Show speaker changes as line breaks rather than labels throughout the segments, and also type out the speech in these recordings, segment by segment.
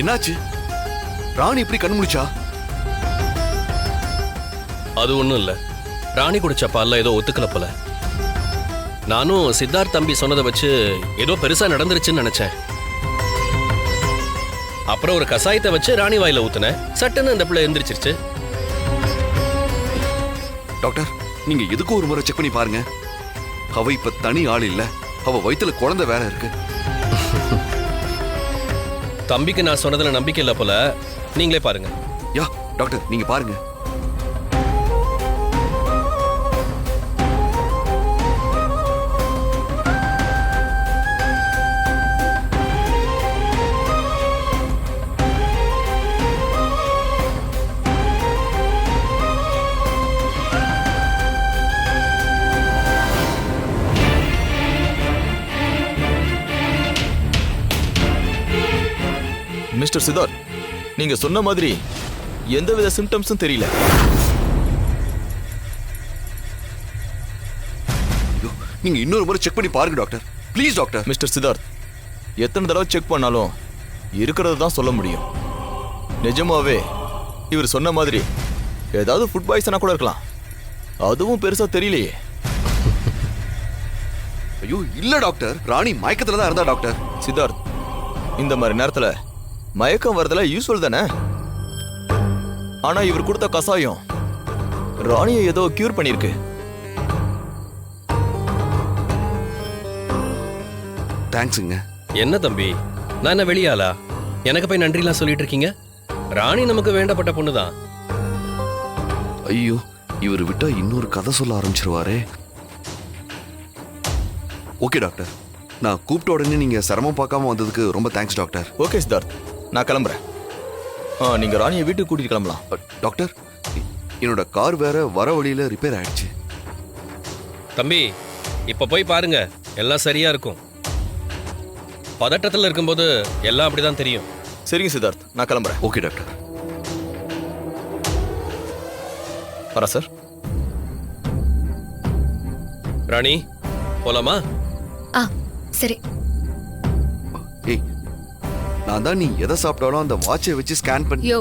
என்னாச்சு? ராணி இப்படி கண் முழிச்சா?
அது ஒண்ணும் இல்ல. ராணி குடிச்ச பால்ல ஏதோ ஒத்துக்கல போல. நானும் சித்தார்த் தம்பி சொன்னதை வச்சு ஏதோ பெருசா நடந்துருச்சுன்னு நினைச்சேன். அப்புறம் ஒரு கசாயத்தை வச்சு ராணி வாயில ஊத்துனேன். சட்டுன்னு அந்த பிள்ளை எந்திரிச்சிருச்சு.
டாக்டர், நீங்க எதுக்கும் ஒரு முறை செக் பண்ணி பாருங்க. அவ இப்ப தனி ஆள் இல்ல, அவ வயித்துல குழந்தை வேற இருக்கு.
தம்பிக்கு நான் சொன்னதுல நம்பிக்கை இல்ல போல. நீங்களே பாருங்க.
யா டாக்டர், நீங்க பாருங்க.
மிஸ்டர் சித்தார்த், நீங்க சொன்ன மாதிரி எந்தவித சிம்டம்ஸும் தெரியல.
நீங்க இன்னொரு முறை செக் பண்ணி பாருங்க doctor, please doctor.
Mister Siddharth, எத்தனை தடவை செக் பண்ணாலும் இருக்கிறது தான் சொல்ல முடியும். நிஜமாவே இவர் சொன்ன மாதிரி ஏதாவது ஃபுட் பாய்சனா கூட இருக்கலாம். அதுவும் பெருசா தெரியலையே.
ஐயோ இல்ல டாக்டர், ராணி மயக்கத்துல தான் இருந்தா டாக்டர்.
சித்தார்த், இந்த மாதிரி நேரத்துல மயக்கம் வரதுல யூஸ்வல் தானே. ஆனா இவர் கொடுத்த கசாயம் ராணியை ஏதோ கியூர் பண்ணிருக்கு.
தேங்க்ஸுங்க.
என்ன தம்பி, நான் என்ன வெளியாளா? எனக்கு போய் நன்றிலாம் சொல்லிட்டு இருக்கீங்க? ராணி நமக்கு வேண்டப்பட்ட பொண்ணுதான்.
ஐயோ, இவர் விட்டா இன்னொரு கதை சொல்ல ஆரம்பிச்சிருவாரே. ஓகே டாக்டர், நான் கூப்பிட்ட உடனே நீங்க சிரமம் பார்க்காம வந்ததுக்கு ரொம்ப தேங்க்ஸ் டாக்டர்.
ஓகே சித்தார்த், நான் கிளம்புறேன். நீங்க ராணியை வீட்டுக்கு கூட்டிட்டு கிளம்பலாம்.
டாக்டர், என்னோட கார் வேற வர வழியில ரிப்பேர் ஆயிடுச்சு.
தம்பி, இப்ப போய் பாருங்க, எல்லாம் சரியா இருக்கும். பதட்டத்துல இருக்கும்போது எல்லாம் அப்படிதான் தெரியும்.
சரிங்க சித்தார்த், நான் கிளம்புறேன்.
Okay doctor.
வரா சார்.
ராணி, போலாமா?
சரி.
ஏய், நான் தான் நீ எதை சாப்பிட்டாலும் அந்த வாட்சை வச்சு ஸ்கேன் பண்ணி.
யோ,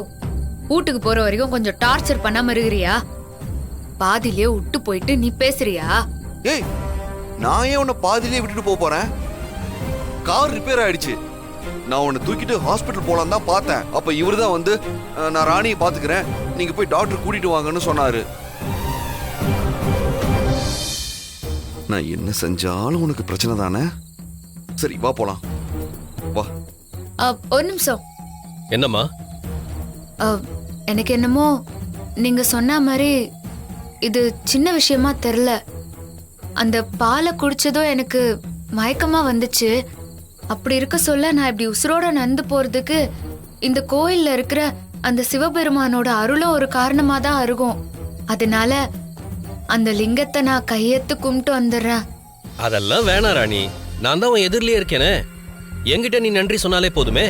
வீட்டுக்கு போற வரைக்கும் கொஞ்சம் டார்ச்சர் பண்ணாம இருக்கிறியா? பாதியிலே விட்டு போயிட்டு நீ பேசுறியா?
ஏய், நான் ஏன் உன்னை பாதியிலே விட்டுட்டு போக போறேன்? கார் ரிப்பேர் ஆயிடுச்சு. நான் உன்னை தூக்கிட்டு ஹாஸ்பிட்டல் போலாம் தான் பார்த்தேன். அப்ப இவரு தான் வந்து நான் ராணியை பாத்துக்கிறேன், நீங்க போய் டாக்டர் கூட்டிட்டு வாங்கன்னு சொன்னாரு. நான் என்ன செஞ்சாலும் உனக்கு பிரச்சனை தானே? சரி வா போலாம், வா.
ஒரு நிமிஷம்.
என்னம்மா?
எனக்கு என்னமோ நீங்க சொன்ன மாதிரி இது சின்ன விஷயமா தெரியல. அந்த பாலை குடிச்சதோ எனக்கு மயக்கமா வந்துச்சு. அப்படி இருக்க சொல்ல நான் இப்படி உசுரோட நடந்து போறதுக்கு இந்த கோயில்ல இருக்கிற அந்த சிவபெருமானோட அருளும் ஒரு காரணமா தான் இருக்கும். அதனால அந்த லிங்கத்தை நான் கையெத்து கும்பிட்டு வந்துடுறேன்.
அதெல்லாம் வேணாம் ராணி, நான் தான் உன் எதிரிலே இருக்கேனே. என்கிட்ட நீ நன்றி சொன்னாலே போதுமே.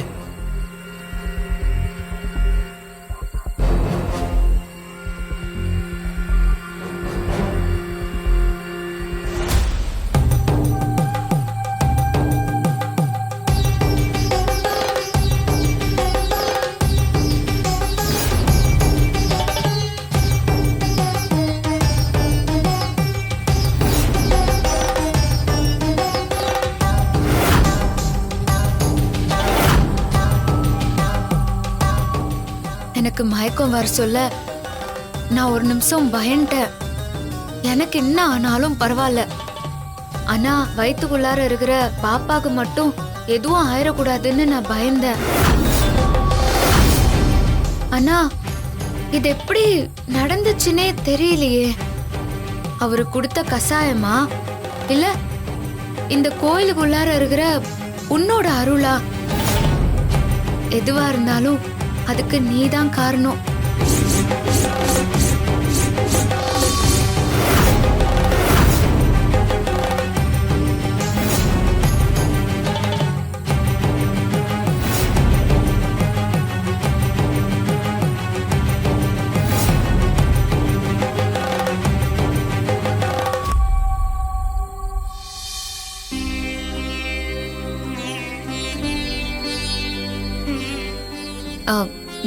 எனக்கு மயக்கம் வர சொல்ல நான் ஒரு நிமிஷம் பயந்துட்டேன். எனக்கு என்ன ஆனாலும் பரவாயில்ல, ஆனா வயிற்றுக்குள்ளார இருக்கிற பாப்பாக்கு மட்டும் எதுவும் ஆயிடக்கூடாதுன்னு நான் பயந்தேன். ஆனா இது எப்படி நடந்துச்சுன்னே தெரியலையே. அவரு கொடுத்த கசாயமா இல்ல இந்த கோயிலுக்குள்ளார இருக்கிற உன்னோட அருளா? எதுவா இருந்தாலும் அதுக்கு நீதான் காரணம்.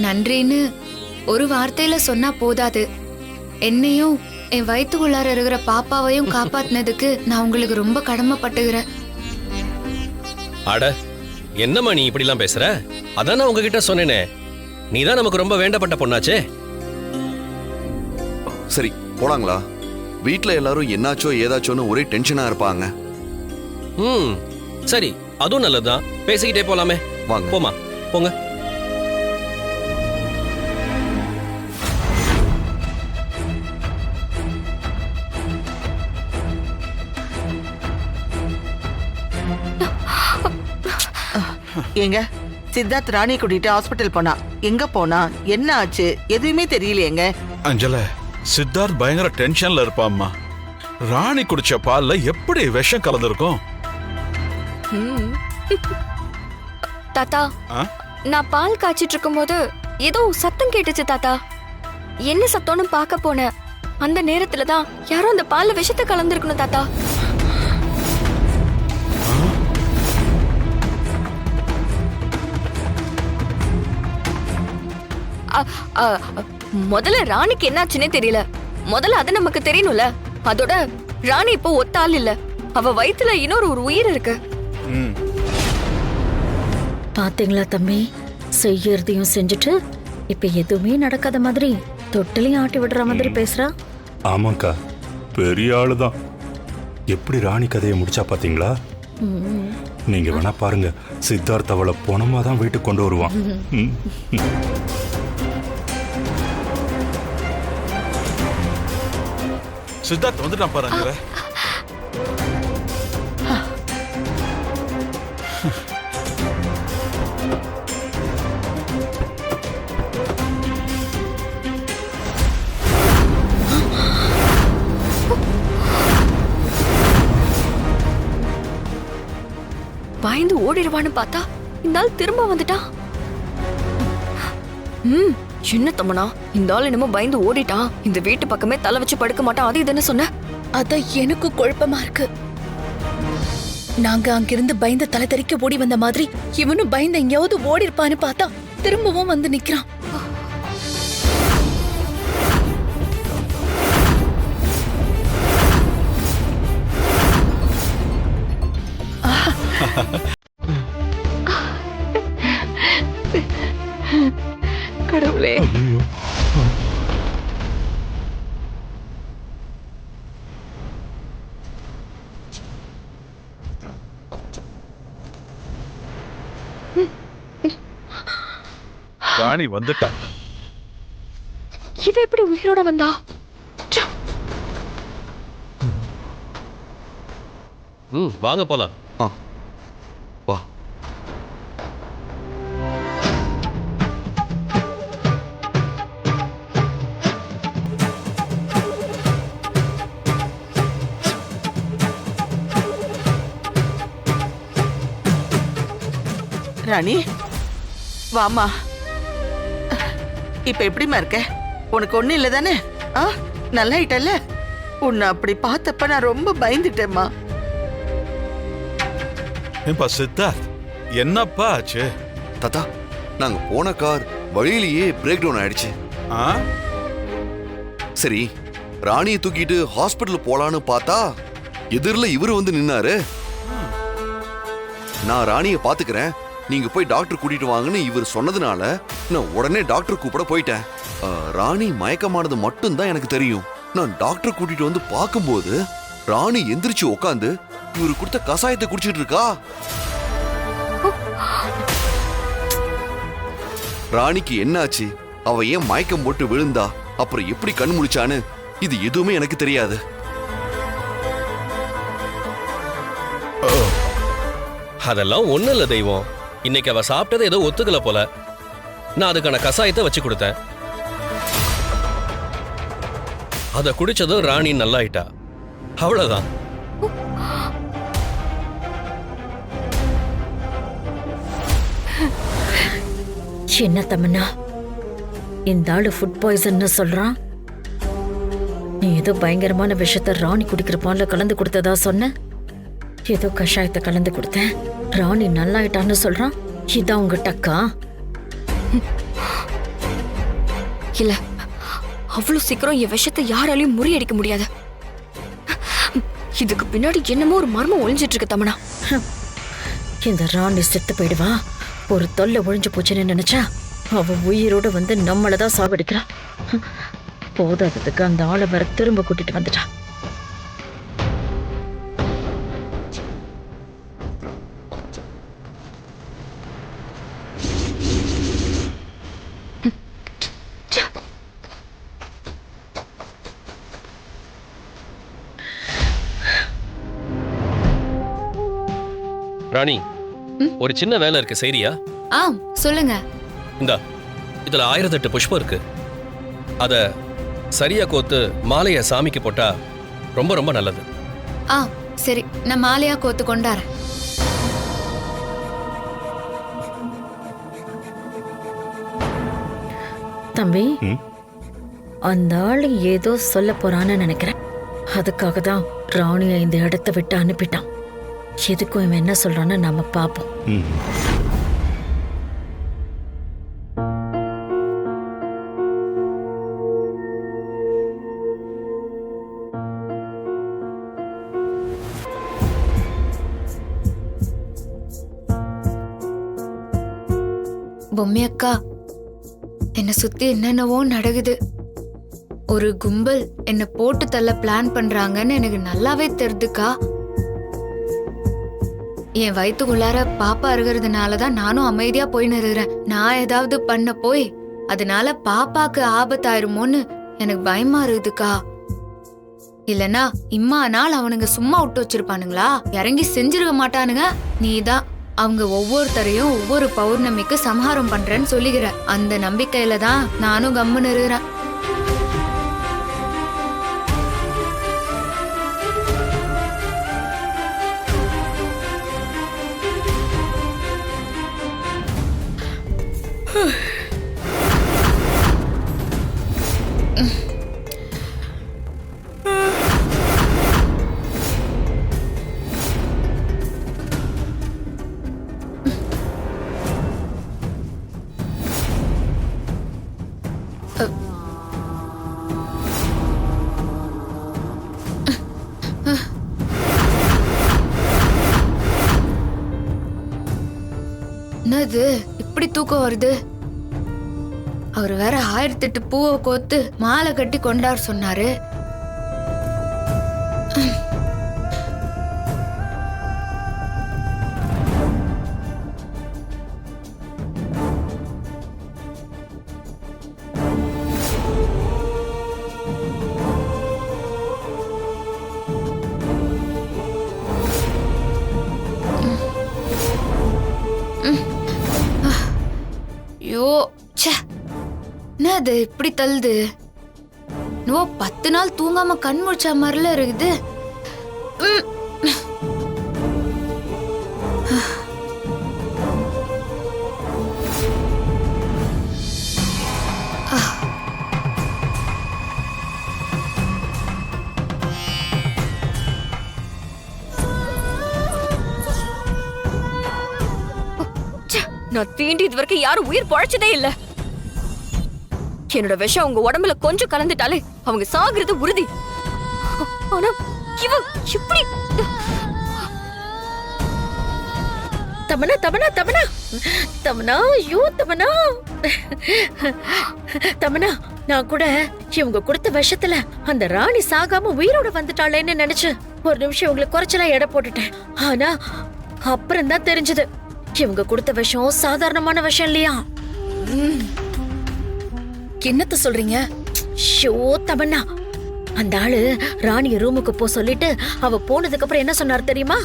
நன்றின்னு ஒரு வார்த்தையில சொன்னா போதாது. என்னையும் என் வயித்துக்குள்ளார இருக்கிற பாப்பாவையும் காப்பாத்தினதுக்கு நான் உங்களுக்கு ரொம்ப கடமைப்பட்டுகிறேன்.
அட என்னம்மா நீ இப்படிலாம் பேசுற? அதான் நான் உங்ககிட்ட சொன்னேனே, நீதான் நமக்கு ரொம்ப வேண்டப்பட்ட பொண்ணாச்சே.
சரி போலாங்களா? வீட்ல எல்லாரும் என்னாச்சோ ஏதாச்சோன்னு ஒரே டென்ஷனா இருப்பாங்க.
ம் சரி, அதுவும் நல்லதுதான். பேசிக்கிட்டே போலாமே.
வாங்க.
போமா, போங்க.
ஏங்க, சித்தார்த் ராணி கூட்டிட்டு ஹாஸ்பிட்டல் போனா. எங்க போனா, என்ன ஆச்சு, எதுவுமே தெரியலையேங்க.
அஞ்சல, சித்தார்த் பயங்கர டென்ஷன்ல இருப்பாம்மா. ராணி குடிச்ச பால்ல எப்படி விஷம் கலந்துருக்கும்?
தாத்தா,
ஆ?
நான் பால் காய்ச்சிட்டு இருக்கும்போது ஏதோ சத்தம் கேட்டுச்சு தாத்தா. என்ன சத்தம்னு பார்க்க போனேன். அந்த நேரத்துல தான் யாரோ அந்த பால்ல விஷத்தை கலந்துருக்கணும் தாத்தா. முதல்ல ராணிக்கு என்னாச்சுன்னே தெரியல. முதல்ல அது நமக்கு தெரியணும்ல. அதோட ராணி இப்போ ஒத்த ஆள் இல்ல, அவ வயித்துல இன்னொரு ஒரு உயிர் இருக்கு.
பாத்தீங்களா தம்பி, செய்யறதையும் செஞ்சுட்டு இப்ப எதுவுமே நடக்காத மாதிரி தொட்டிலையும் ஆட்டி விடுற மாதிரி பேசுறா.
ஆமாக்கா, பெரிய ஆளுதான். எப்படி ராணி கதையை முடிச்சா பாத்தீங்களா? நீங்க வேணா பாருங்க, சித்தார்த் அவளை பொணமா தான் வீட்டுக்கு கொண்டு வருவான்.
சித்தார்த் வந்துட்டான் பாரு அஞ்சல.
பயந்து ஓடிடுவான்னு பார்த்தா இந்த ஆள் திரும்ப வந்துட்டான். சின்ன தம்மனா, இந்த ஆள் என்னமோ பயந்து ஓடிட்டான். இந்த வீட்டு பக்கமே தலை வச்சு படுக்க மாட்டான். அது இதுன்னு சொன்ன.
அதான் எனக்கு குழப்பமா இருக்கு. நாங்க அங்கிருந்து பயந்த தலை தெறிக்க ஓடி வந்த மாதிரி இவனும் பயந்த எங்கேயாவது ஓடி இருப்பான்னு பார்த்தா திரும்பவும் வந்து நிக்கிறான்.
கடவுளே,
ராணி வந்துட்டா.
இவ எப்படி உயிரோட வந்தா?
வாங்க போலாம்.
ஆ வா.
ராணி, வாமா. இப்ப எப்படிமா இருக்க? உனக்கு ஒண்ணு இல்ல தானே? நல்லா ஆயிட்டல்ல? உன்னை அப்படி பார்த்தப்ப நான் ரொம்ப பயந்துட்டேம்மா.
ஏன்பா சித்தார்த், என்னப்பா ஆச்சு?
தாத்தா, நாங்க போன கார் வழியிலேயே பிரேக் டவுன் ஆயிடுச்சு.
ஆ?
சரி, ராணியை தூக்கிட்டு ஹாஸ்பிட்டல் போலான்னு பார்த்தா எதிரில் இவரு வந்து நின்னாரு. நான் ராணியை பாத்துக்கிறேன், நீங்க போய் டாக்டர் கூட்டிட்டு வாங்கன்னு இவர் சொன்னதுனால நான் உடனே டாக்டர் கூப்பிட போயிட்டேன். ராணி மயக்கமானது மட்டும்தான் எனக்கு தெரியும். நான் டாக்டர் கூட்டிட்டு வந்து பார்க்கும்போது ராணி எந்திரிச்சு உட்காந்து இவரு கொடுத்த கசாயத்தை குடிச்சிட்டு இருக்கா. ராணிக்கு என்னாச்சு, அவ ஏன் மயக்கம் போட்டு விழுந்தா, அப்புறம் எப்படி கண் முழிச்சான்னு இது எதுவுமே எனக்கு தெரியாது.
அதெல்லாம் ஒண்ணு இல்ல தெய்வம். இன்னைக்கு அவ சாப்பிட்டதை ஏதோ ஒத்துக்கல போல. நான் அதுக்கான கசாயத்தை வச்சு கொடுத்தேன். அத குடிச்சதும் ராணி நல்லாயிட்டா. அவ்வளவுதான்.
என்ன தமன்னா, இந்த ஆளு ஃபுட் பாய்சன்னு சொல்றான். நீ ஏதோ பயங்கரமான விஷயத்த ராணி குடிக்கிற பால்ல கலந்து கொடுத்ததா சொன்ன. ஏதோ கஷாயத்தை கலந்து கொடுத்தேன், ராணி நல்லாயிட்டான்னு சொல்றான். இதான் உங்க டக்கா?
இல்ல அவ்வளவு சீக்கிரம் என் விஷத்தை யாராலையும் முறியடிக்க முடியாது. இதுக்கு பின்னாடி என்னமோ ஒரு மர்மம் ஒளிஞ்சிட்டு இருக்கு தமனா.
இந்த ராணி செத்து போயிடுவா, ஒரு தொல்லை ஒழிஞ்சு போச்சுன்னு நினைச்சா அவ உயிரோட வந்து நம்மளதான் சாவடிக்கிறா. போதாததுக்கு அந்த ஆளை வர திரும்ப கூட்டிட்டு வந்துட்டா.
ராணி, ஒரு சின்ன வேலை இருக்கு, சரியா?
சொல்லுங்க.
இந்தா, இதுல 1008 புஷ்பம் இருக்கு. அத சரியா கோத்து மாலைய சாமிக்கு போட்டா ரொம்ப ரொம்ப நல்லது.
சரி, நான் மாலையா கோத்து கொண்டாரேன்.
தம்பி, அந்த ஆளு ஏதோ சொல்ல போறான்னு நினைக்கிறேன். அதுக்காக தான் ராணியை இந்த இடத்தை விட்டு அனுப்பிட்டான். எதுக்கும் இவன் என்ன சொல்றான்னு நாம பாப்போம்.
பொம்மி அக்கா, என்னை சுத்தி என்னென்னவோ நடக்குது. ஒரு கும்பல் என்ன போட்டு தள்ள பிளான் பண்றாங்கன்னு எனக்கு நல்லாவே தெரிதுக்கா. என் வயிற்றுக்குள்ளார பாப்பா இருக்கிறதுனாலதான் நானும் அமைதியா போய் நிறுறேன். நான் ஏதாவது பண்ண போய் அதனால பாப்பாக்கு ஆபத்தாயிருமோன்னு எனக்கு பயமா இருக்குதுக்கா. இல்லனா இம்மா நாள் அவனுங்க சும்மா விட்டு வச்சிருப்பானுங்களா? இறங்கி செஞ்சிருக்க மாட்டானுங்க. நீதான் அவங்க ஒவ்வொருத்தரையும் ஒவ்வொரு பௌர்ணமிக்கு சம்ஹாரம் பண்றேன்னு சொல்லிக்கிற. அந்த நம்பிக்கையில தான் நானும் கம்முன்னு இருக்கிறேன். என்னது இப்படி தூக்கம் வருது? அவர் வேற 1008 பூவை கோத்து மாலை கட்டி கொண்டார் சொன்னாரு. ஐயோ, என்னது இப்படி தள்ளுது? நோ 10 நாள் தூங்காம கண் முழிச்ச மாதிரில இருக்குது.
நான் தீண்டி இது வரைக்கும் யாரும் உயிர் பழைச்சதே இல்ல. என்னோட விஷம் அவங்க உடம்புல கொஞ்சம் கலந்துட்டாலே அவங்க சாகுறது உறுதி. ஆனா இவ இப்படி
தமனா தமனா தமனா தமனா ஐயோ தமனா தமனா, நான் கூட இவங்க கொடுத்த விஷத்துல அந்த ராணி சாகாம உயிரோட வந்துட்டாளேன்னு நினைச்சு ஒரு நிமிஷம் இவங்களுக்கு குறைச்சலா எடை போட்டுட்டேன். ஆனா அப்புறம் தான் தெரிஞ்சது இவங்க கொடுத்த விஷம் சாதாரணமான விஷம் இல்லையா.
என்னத்த சொல்றீங்க?
ஷோ தமன்னா, அந்த ஆளு ராணிய ரூமுக்கு போ சொல்லிட்டு அவ போனதுக்கு அப்புறம் என்ன சொன்னார் தெரியுமா?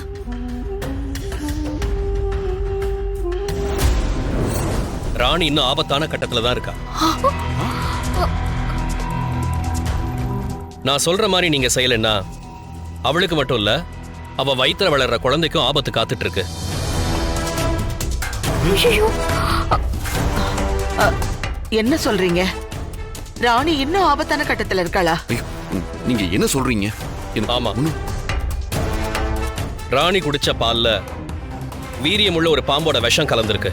ராணி இன்னும் ஆபத்தான கட்டத்துல தான் இருக்கா. நான் சொல்ற மாதிரி நீங்க செய்யலன்னா அவளுக்கு மட்டும் இல்ல, அவ வயித்துல வளர்ற குழந்தைக்கும் ஆபத்து காத்துட்டு இருக்கு.
என்ன சொல்றீங்க? ராணி இன்னும் ஆபத்தான கட்டத்துல இருக்காளா?
நீங்க என்ன சொல்றீங்க?
ஆமா, ராணி குடிச்ச பால்ல வீரியமுள்ள ஒரு பாம்போட விஷம் கலந்திருக்கு.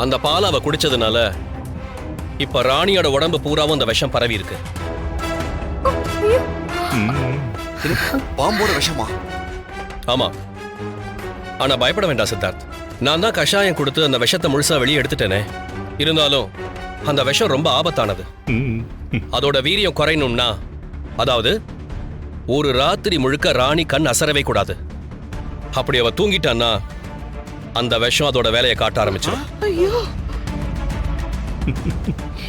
அந்த பாலை அவ குடிச்சதுனால இப்ப ராணியோட உடம்பு பூராவும் அந்த விஷம் பரவி இருக்கு.
இது பாம்போட விஷமா?
ஆமா. ஆனா பயப்பட வேண்டாம் சித்தார்த். நான் தான் கஷாயம் கொடுத்து அந்த விஷத்தை முழுசா வெளியே எடுத்துட்டேனே. இருந்தாலும் அந்த விஷம் ரொம்ப ஆபத்தானது. அதோட வீரியம் குறையணும்னா, அதாவது ஒரு ராத்திரி முழுக்க ராணி கண் அசரவே கூடாது. அப்படி அவ தூங்கிட்டான்னா அந்த விஷம் அதோட வேலையை காட்ட ஆரம்பிச்சிடும்.
ஐயோ,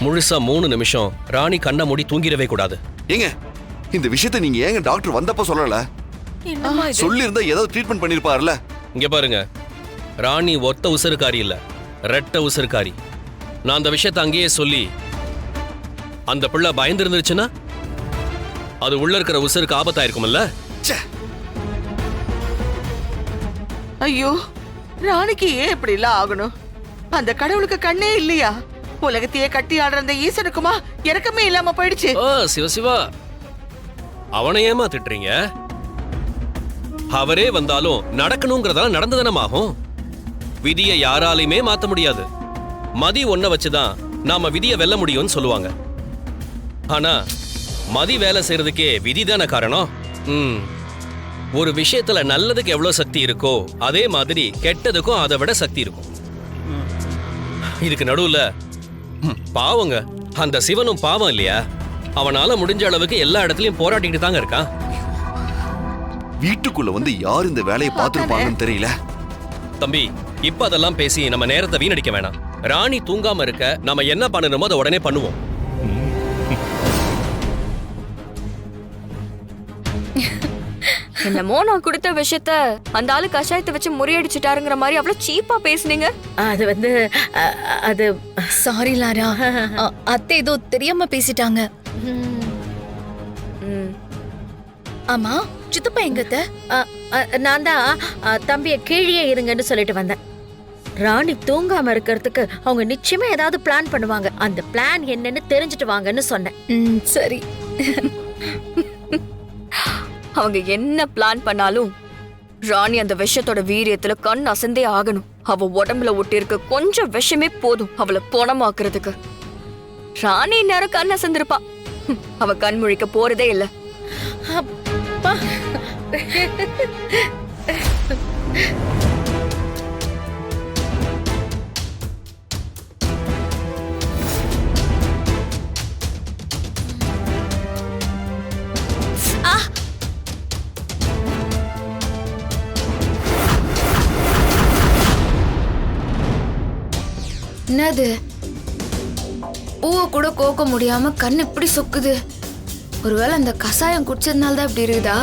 முழுசா 3 நிமிஷம் ராணி கண்ணை மூடி தூங்கிடவே கூடாது.
ஏங்க இந்த விஷயத்தை நீங்க ஏங்க டாக்டர் வந்தப்ப சொல்லல? சொல்லி இருந்தா ஏதாவது ட்ரீட்மெண்ட் பண்ணிருப்பாருல.
இங்க பாருங்க, ராணி ஒத்த உசருக்காரி இல்ல, ரெட்ட உசருக்காரி. நான் அந்த விஷயத்தை அங்கேயே சொல்லி அந்த பிள்ளை பயந்து இருந்துருச்சுன்னா அது உள்ள இருக்கிற உசருக்கு ஆபத்தாயிருக்கும்ல.
ச்சே,
ஐயோ, ராணிக்கு ஏன் இப்படி எல்லாம் ஆகணும்? அந்த கடவுளுக்கு கண்ணே இல்லையா? உலகத்தையே கட்டி ஆடுற அந்த ஈசனுக்குமா இறக்கமே இல்லாம போயிடுச்சு.
ஓ சிவசிவா, அவனை ஏமா திட்டுறீங்க? அவரே வந்தாலும் நடக்கணுங்கிறதால நடந்ததனமாகும். விதியை யாராலையுமே மாத்த முடியாது. மதி ஒன்ன வச்சுதான் நாம விதியை வெல்ல முடியும்னு சொல்லுவாங்க. ஆனா மதி வேலை செய்யறதுக்கே விதி தானே காரணம். ஒரு விஷயத்துல நல்லதுக்கு எவ்வளவு சக்தி இருக்கோ அதே மாதிரி கெட்டதுக்கும் அதை விட சக்தி இருக்கும். இதுக்கு நடுவுல பாவங்க, அந்த சிவனும் பாவம் இல்லையா? அவனால முடிஞ்ச அளவுக்கு எல்லா இடத்துலயும் போராடிக்கிட்டு தாங்க இருக்கான்.
வீட்டுக்குள்ள வந்து யார் இந்த வேலையை பார்த்துருப்பாங்கன்னு தெரியல.
தம்பி, இப்ப அதெல்லாம் பேசி நம்ம நேரத்தை வீணடிக்க வேணாம். ராணி தூங்காம இருக்க நம்ம என்ன பண்ணணுமோ அதை உடனே பண்ணுவோம்.
என்னமோ நான் கொடுத்த விஷயத்த அந்த ஆளு கஷாயத்தை வச்சு முறியடிச்சுட்டாருங்கிற மாதிரி அவ்வளவு சீப்பா பேசுனீங்க.
அது வந்து அது
சாரி லாரா, அத்தை ஏதோ தெரியாம பேசிட்டாங்க. ஆமா, சித்தப்பா எங்கத்த?
நான் தான் தம்பிய கீழே இருங்கன்னு சொல்லிட்டு வந்தேன். ராணி தூங்காம இருக்கிறதுக்கு அவங்க நிச்சயமா ஏதாவது பிளான் பண்ணுவாங்க. அந்த பிளான் என்னன்னு தெரிஞ்சுட்டு வாங்கன்னு சொன்னேன்.
சரி.
அவங்க என்ன பிளான் பண்ணாலும் ராணி அந்த விஷத்தோட வீரியத்துல கண் அசந்தே ஆகணும். அவ உடம்புல ஒட்டி இருக்க கொஞ்சம் விஷமே போதும் அவளை போனமாக்குறதுக்கு. ராணி நேரம் கண் அசந்திருப்பா, அவ கண் முழிக்க போறதே இல்ல.
அப்பா,
என்னது? பூவை கூட கோக்க முடியாம கண் இப்படி சொக்குது. ஒருவேளை அந்த கசாயம் குடிச்சதுனால தான் இப்படி இருக்குதா?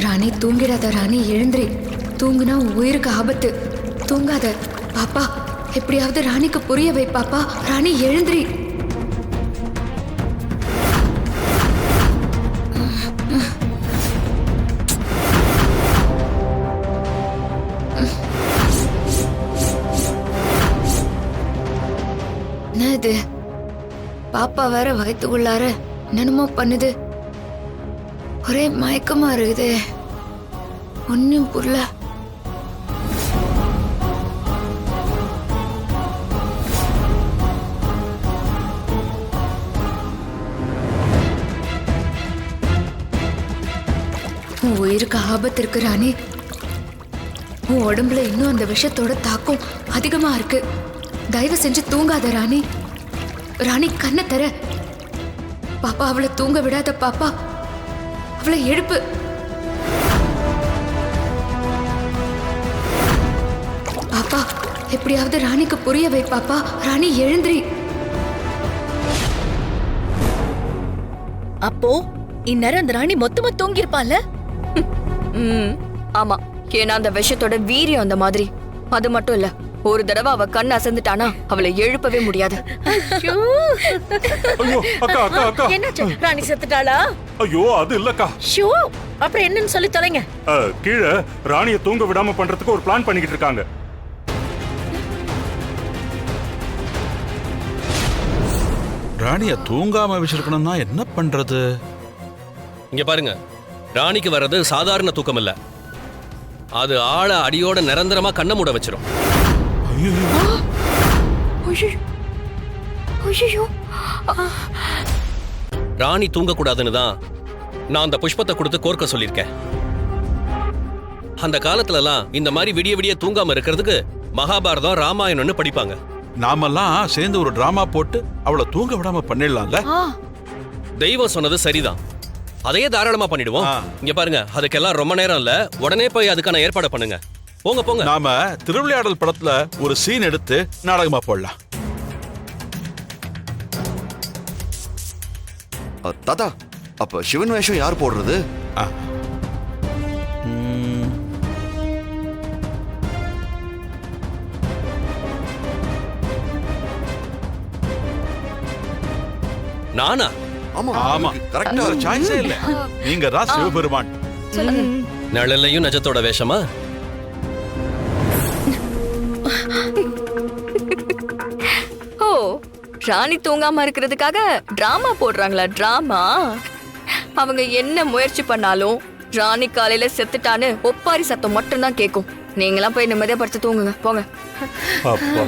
ராணி தூங்கிடாத ராணி, எழுந்திரி. தூங்குனா உயிருக்கு ஆபத்து. தூங்காத பாப்பா. எப்படியாவது ராணிக்கு புரிய வை பாப்பா. ராணி எழுந்திரி. என்ன இது? பாப்பா வேற வயிற்றுக்குள்ளார என்னென்னமோ பண்ணுது. ஒரே மயக்கமா இருக்குது. ஒன்னும் புரியல. உன் உயிருக்கு ஆபத்து இருக்கு ராணி. உன் உடம்புல இன்னும் அந்த விஷத்தோட தாக்கம் அதிகமா இருக்கு. தயவு செஞ்சு தூங்காத ராணி. ராணி கண்ணை தர. பாப்பா, அவளை தூங்க விடாத பாப்பா. அவளை எழுப்பு. பாப்பா, எப்படியாவது ராணிக்கு புரிய வை பாப்பா. ராணி எழுந்திரி.
அப்போ இந்நேரம் அந்த ராணி மொத்தமா தூங்கிருப்பான்ல?
ஆமா, ஏன்னா அந்த விஷத்தோட வீரியம் அந்த மாதிரி. அது மட்டும் இல்ல, ஒரு தடவை அவ கண் அசந்துட்டானா அவளை எழுப்பவே முடியாது.
ஐயோ
ஐயோ அக்கா அக்கா அக்கா
என்னாச்சு? ராணி செத்துட்டாளா?
ஐயோ அது இல்லக்கா.
ஷோ, அப்புறம் என்னன்னு சொல்லி தொலைங்க.
கீழே ராணியை தூங்க விடாம பண்றதுக்கு ஒரு பிளான் பண்ணிக்கிட்டு இருக்காங்க.
ராணிய தூங்காம வச்சிருக்கணும்னா என்ன பண்றது?
இங்க பாருங்க, ராணிக்கு வர்றது சாதாரண தூக்கம் இல்ல, அது ஆள அடியோட நிரந்தரமா கண்ண மூட வச்சிரும். ராணி தூங்க கூடாதுன்னு தான் நான் அந்த புஷ்பத்தை கொடுத்து கோர்க்க சொல்லியிருக்கேன். அந்த காலத்துலலாம் இந்த மாதிரி விடிய விடிய தூங்காம இருக்கிறதுக்கு மகாபாரதம் ராமாயணம்னு படிப்பாங்க.
நாமெல்லாம் சேர்ந்து ஒரு டிராமா போட்டு அவளை தூங்க விடாம பண்ணிடலாம்ல?
தெய்வம் சொன்னது சரிதான், அதையே தாராளமா பண்ணிடுவோம். இங்க பாருங்க, அதுக்கெல்லாம் ரொம்ப நேரம் இல்ல, உடனே போய் அதுக்கான ஏற்பாடு பண்ணுங்க. போங்க போங்க.
நாம திருவிளையாடல் படத்துல ஒரு சீன் எடுத்து நாடகமா போடலாம்.
தாத்தா, அப்ப சிவன் வேஷம் யார் போடுறது?
நானா?
ஆமா
ஆமா,
கரெக்டா
சான்ஸே இல்ல. நீங்க தான் சிவபெருமான்.
நிழல்லையும் நஜத்தோட வேஷமா?
ஓ, ராணி தூங்காம இருக்கிறதுக்காக டிராமா போடுறாங்களா? டிராமா? அவங்க என்ன முயற்சி பண்ணாலும் ராணி காலையில செத்துட்டான்னு ஒப்பாரி சத்தம் மட்டும்தான் கேட்கும். நீங்களாம் போய் நிம்மதியா படுத்து தூங்குங்க, போங்க.
அப்பா